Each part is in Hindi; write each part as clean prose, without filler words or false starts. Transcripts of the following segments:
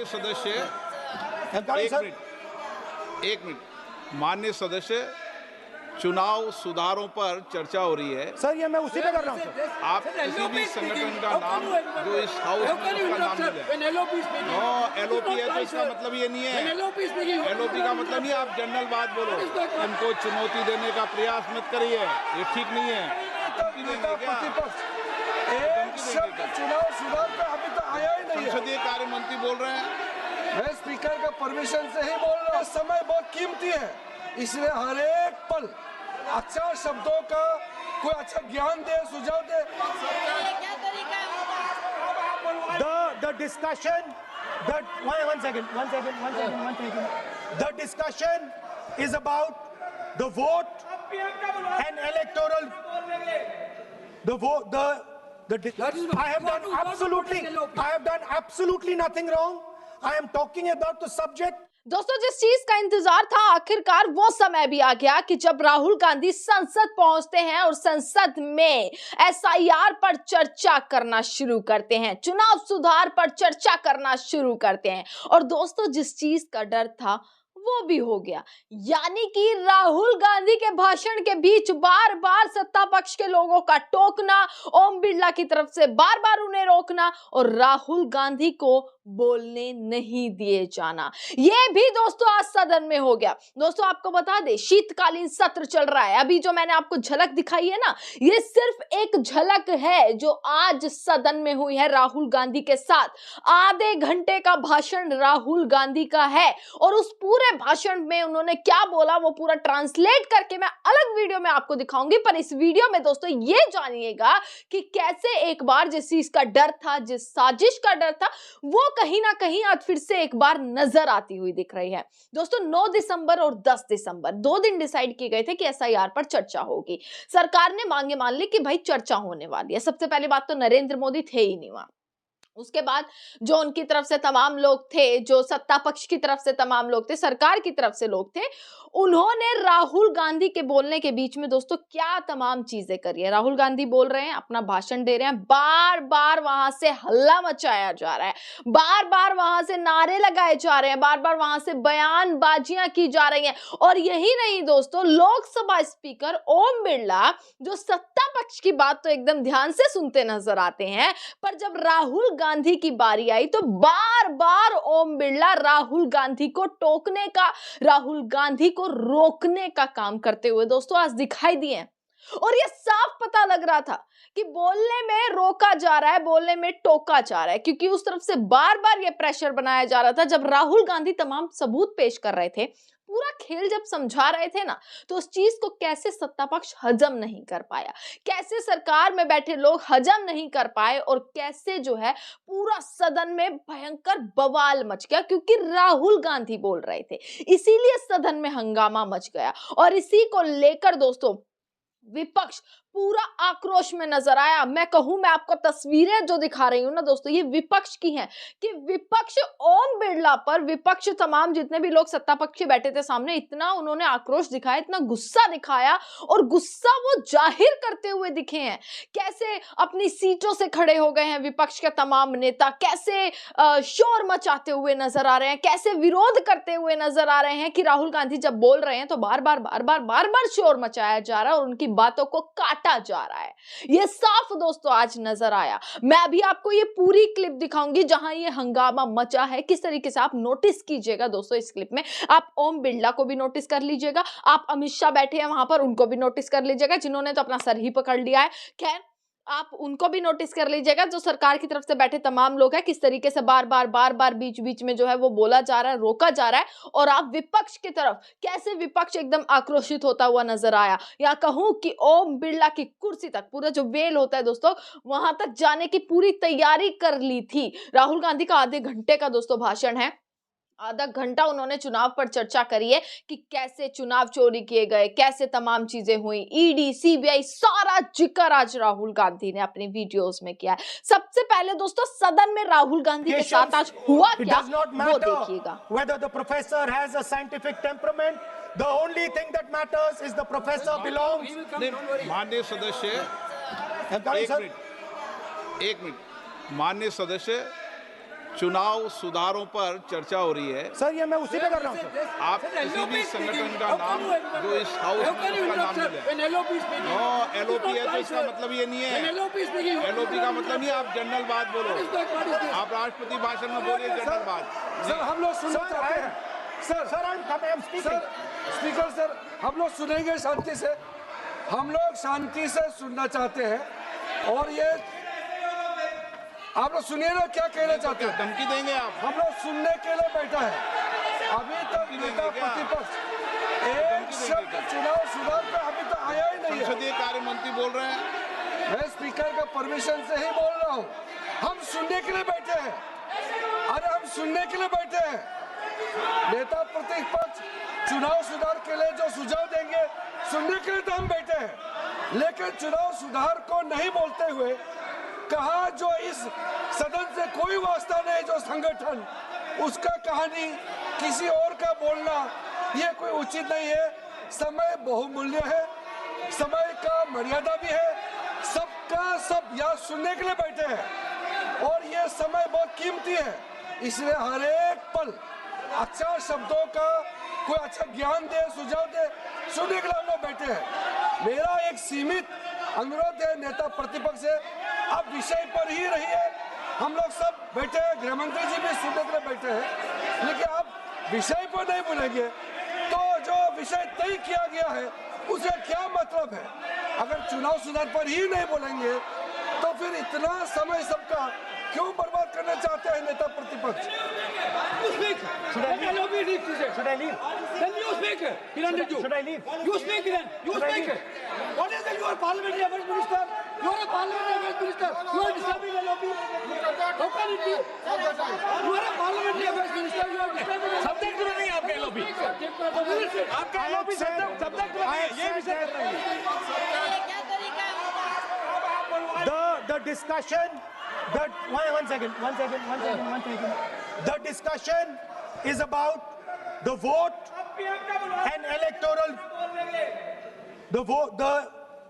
सदस्य एक मिनट माननीय सदस्य, चुनाव सुधारों पर चर्चा हो रही है। सर ये मैं उसी पे कर रहा हूँ सर। आप किसी भी संगठन का नाम जो इस हाउस में उसका नाम नहीं लें। नो एलओपी है तो इसका मतलब ये नहीं है। एलओपी का मतलब नहीं, आप जनरल बात बोलो। उनको चुनौती देने का प्रयास मत करिए, ये ठीक नहीं है। चुनाव सुधार पे अभी तो आया ही नहीं है। संसदीय कार्य मंत्री बोल रहे हैं। मैं स्पीकर का परमिशन से ही बोल रहा हूँ। समय बहुत कीमती है, इसलिए हर एक पल अच्छा शब्दों का कोई अच्छा ज्ञान दे, सुझाव दे। The discussion that one second. The discussion is about the vote and electoral. The vote. I have done absolutely nothing wrong. I am talking about the subject. दोस्तों, जिस चीज का इंतजार था आखिरकार वो समय भी आ गया कि जब राहुल गांधी संसद पहुंचते हैं और संसद में एसआईआर पर चर्चा करना शुरू करते हैं, चुनाव सुधार पर चर्चा करना शुरू करते हैं। और दोस्तों, जिस चीज का डर था वो भी हो गया, यानी कि राहुल गांधी के भाषण के बीच बार बार सत्ता पक्ष के लोगों का टोकना, ओम बिरला की तरफ से बार बार उन्हें रोकना और राहुल गांधी को बोलने नहीं दिए जाना, ये भी दोस्तों आज सदन में हो गया। दोस्तों आपको बता दे, शीतकालीन सत्र चल रहा है। अभी जो मैंने आपको झलक दिखाई है ना, ये सिर्फ एक झलक है जो आज सदन में हुई है राहुल गांधी के साथ। आधे घंटे का भाषण राहुल गांधी का है और उस पूरे भाषण में उन्होंने क्या बोला वो पूरा ट्रांसलेट करके मैं अलग वीडियो में आपको दिखाऊंगी। पर इस वीडियो में दोस्तों ये जानिएगा कि कैसे एक बार जिस चीज का डर था, जिस साजिश का डर था, वो कहीं ना कहीं आज फिर से एक बार नजर आती हुई दिख रही है। दोस्तों 9 दिसंबर और 10 दिसंबर 2 दिन डिसाइड किए गए थे कि एसआईआर पर चर्चा होगी। सरकार ने मांगे मान ली कि भाई चर्चा होने वाली है। सबसे पहली बात तो नरेंद्र मोदी थे ही नहीं वहां। उसके बाद जो उनकी तरफ से तमाम लोग थे, जो सत्ता पक्ष की तरफ से तमाम लोग थे, सरकार की तरफ से लोग थे, उन्होंने राहुल गांधी के बोलने के बीच में दोस्तों क्या तमाम चीजें करी है। राहुल गांधी बोल रहे हैं, अपना भाषण दे रहे हैं, बार बार वहां से हल्ला मचाया जा रहा है, बार बार वहां से नारे लगाए जा रहे हैं, बार बार वहां से बयानबाजियां की जा रही हैं। और यही नहीं दोस्तों, लोकसभा स्पीकर ओम बिरला जो सत्ता पक्ष की बात तो एकदम ध्यान से सुनते नजर आते हैं, पर जब राहुल गांधी की बारी आई तो बार बार ओम बिरला राहुल गांधी को टोकने का, राहुल गांधी को रोकने का काम करते हुए दोस्तों आज दिखाई दिए। और ये साफ पता लग रहा था कि बोलने में रोका जा रहा है, बोलने में टोका जा रहा है, क्योंकि उस तरफ से बार बार ये प्रेशर बनाया जा रहा था। जब राहुल गांधी तमाम सबूत पेश कर रहे थे, पूरा खेल जब समझा रहे थे ना, तो उस चीज को कैसे सत्ता पक्ष हजम नहीं कर पाया, कैसे सरकार में बैठे लोग हजम नहीं कर पाए और कैसे जो है पूरा सदन में भयंकर बवाल मच गया, क्योंकि राहुल गांधी बोल रहे थे, इसीलिए सदन में हंगामा मच गया। और इसी को लेकर दोस्तों विपक्ष पूरा आक्रोश में नजर आया। मैं कहूं, मैं आपको तस्वीरें जो दिखा रही हूं ना दोस्तों, ये विपक्ष की हैं कि विपक्ष ओम बिरला पर, विपक्ष तमाम जितने भी लोग सत्ता पक्ष बैठे थे सामने, इतना उन्होंने आक्रोश दिखाया, इतना गुस्सा दिखाया और गुस्सा वो जाहिर करते हुए दिखे हैं। कैसे अपनी सीटों से खड़े हो गए हैं विपक्ष के तमाम नेता, कैसे शोर मचाते हुए नजर आ रहे हैं, कैसे विरोध करते हुए नजर आ रहे हैं कि राहुल गांधी जब बोल रहे हैं तो बार बार शोर मचाया जा रहा है और उनकी बातों को काटा जा रहा है। ये साफ दोस्तों आज नजर आया। मैं अभी आपको ये पूरी क्लिप दिखाऊंगी जहां ये हंगामा मचा है। किस तरीके से आप नोटिस कीजिएगा दोस्तों, इस क्लिप में आप ओम बिरला को भी नोटिस कर लीजिएगा, आप अमित शाह बैठे हैं वहां पर उनको भी नोटिस कर लीजिएगा, जिन्होंने तो अपना सर ही पकड़ लिया है। खैर, आप उनको भी नोटिस कर लीजिएगा, जो सरकार की तरफ से बैठे तमाम लोग हैं, किस तरीके से बार बार बीच बीच में जो है वो बोला जा रहा है, रोका जा रहा है। और आप विपक्ष की तरफ कैसे विपक्ष एकदम आक्रोशित होता हुआ नजर आया, या कहूं कि ओम बिरला की कुर्सी तक, पूरा जो वेल होता है दोस्तों, वहां तक जाने की पूरी तैयारी कर ली थी। राहुल गांधी का आधे घंटे का दोस्तों भाषण है, आधा घंटा उन्होंने चुनाव पर चर्चा करी है कि कैसे चुनाव चोरी किए गए, कैसे तमाम चीजें हुई, ईडी सीबीआई सारा जिक्र आज राहुल गांधी ने अपनी वीडियोस में किया है। सबसे पहले दोस्तों सदन में राहुल गांधी के साथ आज हुआ क्या वो देखिएगा। Whether the professor has a scientific temperament, the only thing that matters is the professor belongs. माननीय सदस्य एक मिनट माननीय सदस्य, चुनाव सुधारों पर चर्चा हो रही है। सर ये मैं उसी पे कर रहा हूँ सर। आप किसी भी संगठन का नाम जो इस हाउस में उसका नाम नहीं लें। नो एलओपी है तो इसका मतलब ये नहीं है। एलओपी का मतलब नहीं, आप जनरल बात बोलो। आप राष्ट्रपति भाषण में बोलिए जनरल बात। सर हम लोग सुनना चाहते हैं। सर स्पीकर सर हम लोग सुनेंगे शांति से। हम लोग शांति से सुनना चाहते हैं और ये आप लोग सुनिए ना क्या कहना चाहते हैं। धमकी देंगे आप? हम लोग सुनने के लिए बैठा है। अभी तक नेता प्रतिपक्ष एक शब्द चुनाव सुधार पे अभी तक आया ही नहीं है। संसदीय कार्य मंत्री बोल रहे हैं। मैं स्पीकर का परमिशन से ही बोल रहा हूँ। हम सुनने के लिए बैठे हैं। अरे हम सुनने के लिए बैठे हैं। नेता प्रतिपक्ष चुनाव सुधार के लिए जो सुझाव देंगे सुनने के लिए तो हम बैठे हैं, लेकिन चुनाव सुधार को नहीं बोलते हुए कहा जो इस सदन से कोई वास्ता नहीं, जो संगठन उसका कहानी किसी और का बोलना ये कोई उचित नहीं है। समय बहुमूल्य है, समय का मर्यादा भी है। सबका सब यहाँ सुनने के लिए बैठे हैं और ये समय बहुत कीमती है, इसलिए हर एक पल अच्छा शब्दों का कोई अच्छा ज्ञान दे, सुझाव दे, सुनने के लिए हम लोग बैठे हैं। मेरा एक सीमित अनुरोध है नेता प्रतिपक्ष से, आप विषय पर ही रहिए। हम लोग सब बैठे हैं, गृह मंत्री जी भी सुनने के लिए बैठे हैं, लेकिन आप विषय पर नहीं बोलेंगे तो जो विषय तय किया गया है उसे क्या मतलब है। अगर चुनाव सुधार पर ही नहीं बोलेंगे तो फिर इतना समय सबका क्यों बर्बाद करना चाहते हैं नेता प्रतिपक्ष। Should I leave? Then you speak. He wanted you. Should I leave? You speak then. You Should I speak. leave? What is it? You are parliamentary affairs minister. You are a parliamentary affairs minister. You are disturbing LOP. How can it be? You are a parliamentary affairs minister. You are disturbing LOP. Subject में नहीं आपका LOP. आपका LOP सब्जेक्ट में नहीं है. ये विषय कर रहे हैं. The discussion, one second. The discussion is about the vote and electoral.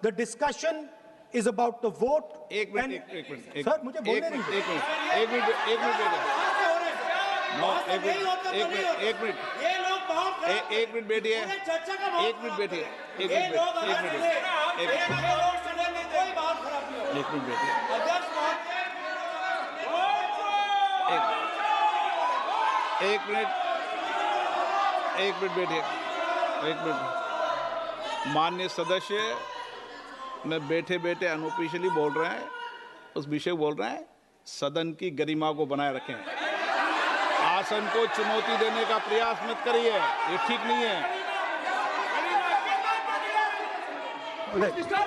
The discussion is about the vote. एक मिनट सर मुझे बोलने दीजिए। एक मिनट बैठिए। माननीय सदस्य में बैठे बैठे अनऑफिशियली बोल रहे हैं, उस विषय बोल रहे हैं। सदन की गरिमा को बनाए रखें, आसन को चुनौती देने का प्रयास मत करिए, ये ठीक नहीं है।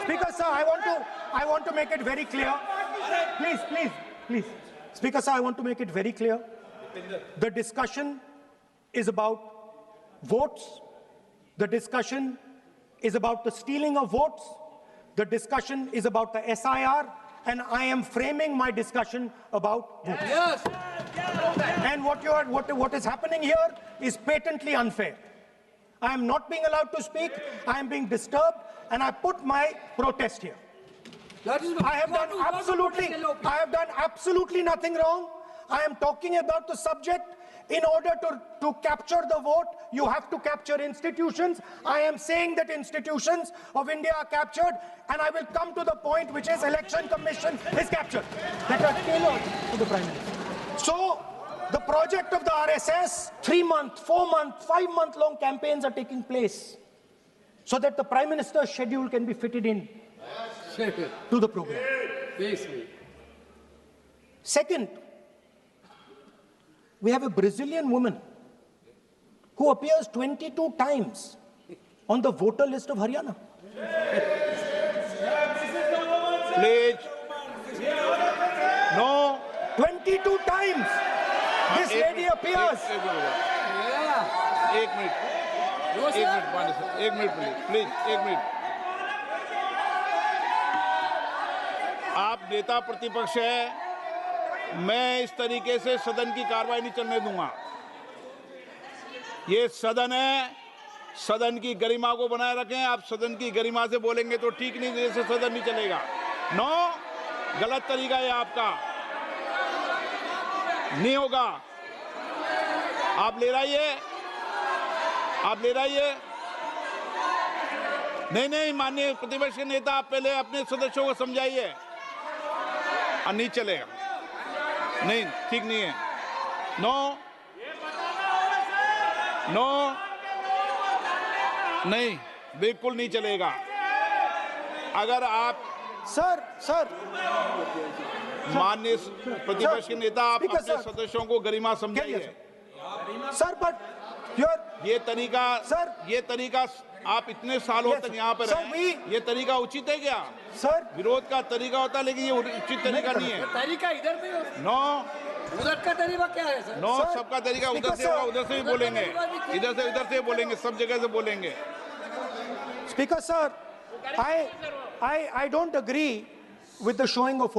Speaker sir, I want to make it very clear. Please. Speaker sir, I want to make it very clear. The discussion is about votes. The discussion is about the stealing of votes. The discussion is about the SIR, and I am framing my discussion about votes. Yes. And what is happening here is patently unfair. I am not being allowed to speak. I am being disturbed, and I put my protest here. That is. I have done absolutely nothing wrong. I am talking about the subject. In order to capture the vote, you have to capture institutions. I am saying that institutions of India are captured, and I will come to the point which is Election Commission is captured, that are tailored to the Prime Minister. So, the project of the RSS, 3-month, 4-month, 5-month-long campaigns are taking place so that the Prime Minister's schedule can be fitted in to the program. Second, we have a Brazilian woman who appears 22 times on the voter list of Haryana. Please. No. 22 times this lady appears. एक मिनट प्लीज। आप नेता प्रतिपक्ष है, मैं इस तरीके से सदन की कार्रवाई नहीं चलने दूंगा। ये सदन है, सदन की गरिमा को बनाए रखें। आप सदन की गरिमा से बोलेंगे तो ठीक नहीं, जैसे सदन नहीं चलेगा। नो, गलत तरीका है आपका। नहीं होगा। आप ले रहिए, आप ले रहिए। नहीं, माननीय प्रतिपक्ष के नेता, आप पहले अपने सदस्यों को समझाइए। नहीं चलेगा, नहीं, ठीक नहीं है। नो, नहीं, बिल्कुल नहीं चलेगा। अगर आप सर माननीय प्रतिपक्ष के नेता, आप Speaker, अपने sir. सदस्यों को गरिमा समझाइए। सर बट योर ये तरीका, सर, ये तरीका आप इतने सालों Yes, तक यहाँ पर sir, हैं, ये तरीका उचित है क्या? सर विरोध का तरीका होता है, लेकिन ये उचित तरीका नहीं है। तरीका इधर भी हो, नो, उधर का तरीका क्या है सर? नो, Sir, सबका तरीका उधर से Speaker, होगा, sir. उधर से भी बोलेंगे, इधर से बोलेंगे, सब जगह से बोलेंगे। Speaker sir, I don't agree with the showing of